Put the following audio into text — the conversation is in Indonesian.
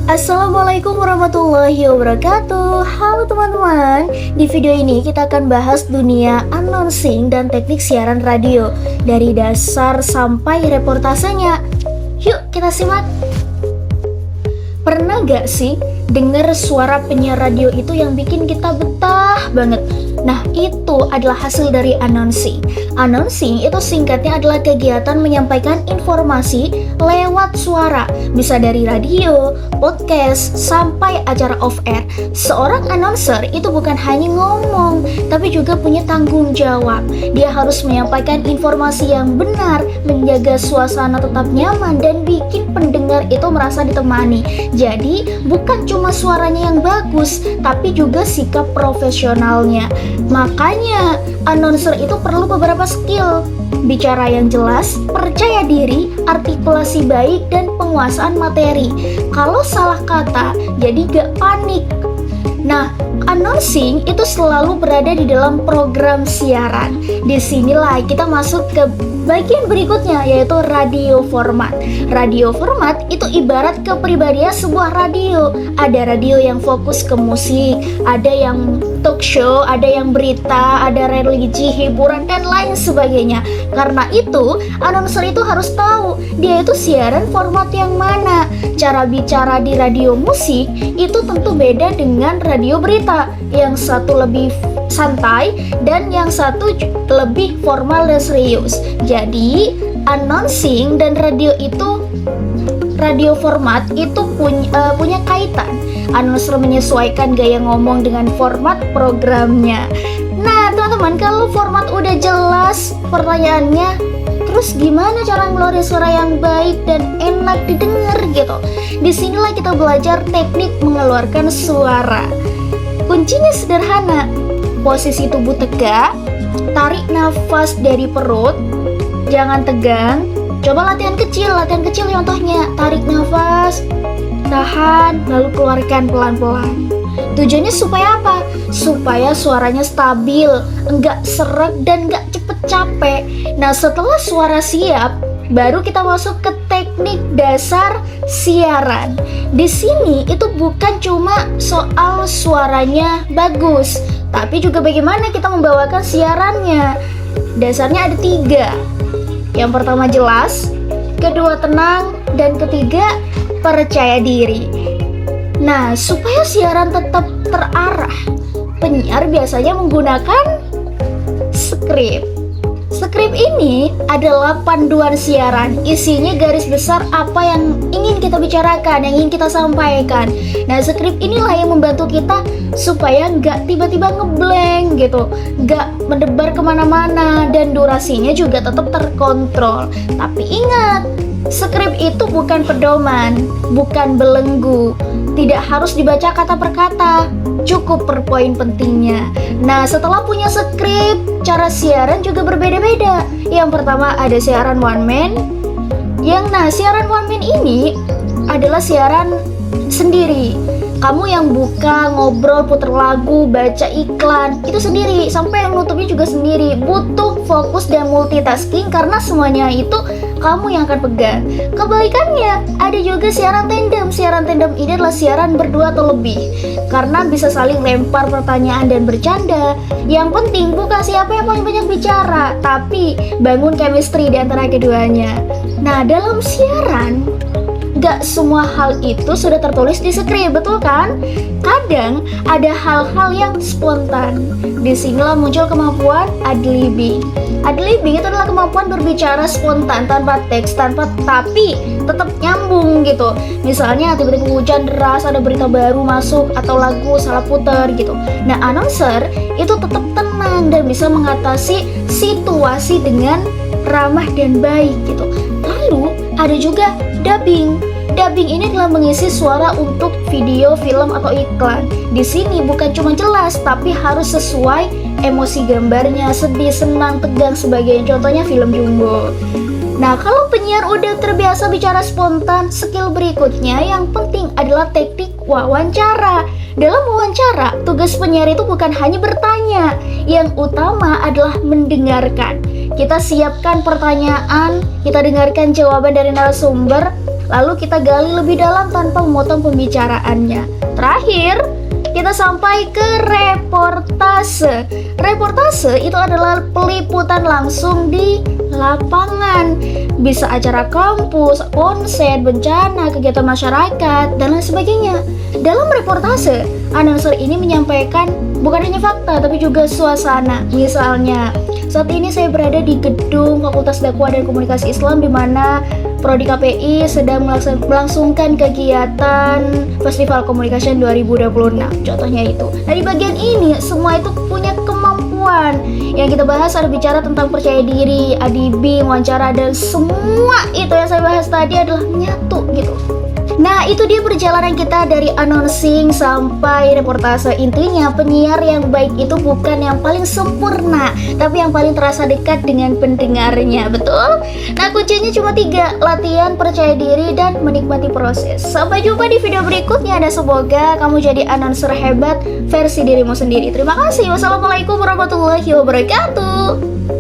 Assalamualaikum warahmatullahi wabarakatuh. Halo teman-teman. Di video ini kita akan bahas dunia announcing dan teknik siaran radio dari dasar sampai reportasenya. Yuk kita simak. Pernah gak sih dengar suara penyiar radio itu yang bikin kita betah banget? Nah, itu adalah hasil dari announcing. Announcing itu singkatnya adalah kegiatan menyampaikan informasi lewat suara, bisa dari radio, podcast, sampai acara off-air. Seorang announcer itu bukan hanya ngomong, tapi juga punya tanggung jawab. Dia harus menyampaikan informasi yang benar, menjaga suasana tetap nyaman, dan bikin pendengar itu merasa ditemani. Jadi, bukan cuma suaranya yang bagus, tapi juga sikap profesionalnya. Makanya, announcer itu perlu beberapa skill. Bicara yang jelas, percaya diri, artikulasi baik, dan penguasaan materi. Kalau salah kata, jadi gak panik. Nah, announcing itu selalu berada di dalam program siaran. Disinilah kita masuk ke bagian berikutnya, yaitu radio format. Radio format itu ibarat kepribadian sebuah radio. Ada radio yang fokus ke musik, ada yang talk show, ada yang berita, ada religi, hiburan, dan lain sebagainya. Karena itu, announcer itu harus tahu dia itu siaran format yang mana. Cara bicara di radio musik itu tentu beda dengan radio berita. Yang satu lebih santai dan yang satu lebih formal dan serius. Jadi, announcing dan radio format itu punya kaitan. Announcer menyesuaikan gaya ngomong dengan format programnya. Nah, teman-teman, kalau format udah jelas pertanyaannya, terus gimana cara ngeluarin suara yang baik dan enak didengar gitu? Disinilah kita belajar teknik mengeluarkan suara. Kuncinya sederhana, posisi tubuh tegak, tarik nafas dari perut, jangan tegang. Coba latihan kecil contohnya, tarik nafas, tahan, lalu keluarkan pelan-pelan. Tujuannya supaya apa? Supaya suaranya stabil, enggak serak dan enggak cepet capek. Nah, setelah suara siap, baru kita masuk ke teknik dasar siaran. Di sini itu bukan cuma soal suaranya bagus, tapi juga bagaimana kita membawakan siarannya. Dasarnya ada 3. Yang pertama jelas, kedua tenang, dan ketiga percaya diri. Nah, supaya siaran tetap terarah, penyiar biasanya menggunakan skrip. Skrip ini adalah panduan siaran. Isinya garis besar apa yang ingin kita bicarakan, yang ingin kita sampaikan. Nah, skrip inilah yang membantu kita supaya nggak tiba-tiba ngeblank gitu, nggak mendebar kemana-mana, dan durasinya juga tetap terkontrol. Tapi ingat, skrip itu bukan pedoman, bukan belenggu. Tidak harus dibaca kata per kata, cukup per poin pentingnya. Nah, setelah punya skrip, cara siaran juga berbeda-beda. Yang pertama ada siaran one man. Siaran one man ini adalah siaran sendiri. Kamu yang buka, ngobrol, puter lagu, baca iklan, itu sendiri. Sampai yang nutupnya juga sendiri. Butuh fokus dan multitasking karena semuanya itu kamu yang akan pegang. Kebalikannya, ada juga siaran tandem. Siaran tandem ini adalah siaran berdua atau lebih, karena bisa saling lempar pertanyaan dan bercanda. Yang penting bukan siapa yang paling banyak bicara, tapi bangun chemistry di antara keduanya. Nah, dalam siaran, gak semua hal itu sudah tertulis di skrip, betul kan? Kadang ada hal-hal yang spontan. Disinilah muncul kemampuan ad-libbing. Ad-libbing itu adalah kemampuan berbicara spontan, tanpa teks, tapi tetap nyambung gitu. Misalnya tiba-tiba hujan deras, ada berita baru masuk, atau lagu salah putar gitu. Nah, announcer itu tetap tenang dan bisa mengatasi situasi dengan ramah dan baik gitu. Lalu ada juga dubbing. Dubbing ini adalah mengisi suara untuk video, film, atau iklan. Di sini bukan cuma jelas, tapi harus sesuai emosi gambarnya, sedih, senang, tegang, sebagainya. Contohnya film Jumbo. Nah, kalau penyiar udah terbiasa bicara spontan, skill berikutnya yang penting adalah teknik wawancara. Dalam wawancara, tugas penyiar itu bukan hanya bertanya, yang utama adalah mendengarkan. Kita siapkan pertanyaan, kita dengarkan jawaban dari narasumber, Lalu kita gali lebih dalam tanpa memotong pembicaraannya. Terakhir, kita sampai ke reportase. Reportase itu adalah peliputan langsung di lapangan. Bisa acara kampus, konser, bencana, kegiatan masyarakat, dan lain sebagainya. Dalam reportase, announcer ini menyampaikan bukan hanya fakta, tapi juga suasana. Misalnya, saat ini saya berada di gedung Fakultas Dakwah dan Komunikasi Islam di mana Prodi KPI sedang melangsungkan kegiatan Festival Communication 2026. Contohnya itu. Nah, di bagian ini semua itu punya kemampuan. Yang kita bahas ada bicara tentang percaya diri, ADB, wawancara, dan semua itu yang saya bahas tadi adalah menyatu gitu. Nah, itu dia perjalanan kita dari announcing sampai reportase. Intinya, penyiar yang baik itu bukan yang paling sempurna, tapi yang paling terasa dekat dengan pendengarnya, betul? Nah, kuncinya cuma 3, latihan, percaya diri, dan menikmati proses. Sampai jumpa di video berikutnya, dan semoga kamu jadi announcer hebat versi dirimu sendiri. Terima kasih. Wassalamualaikum warahmatullahi wabarakatuh.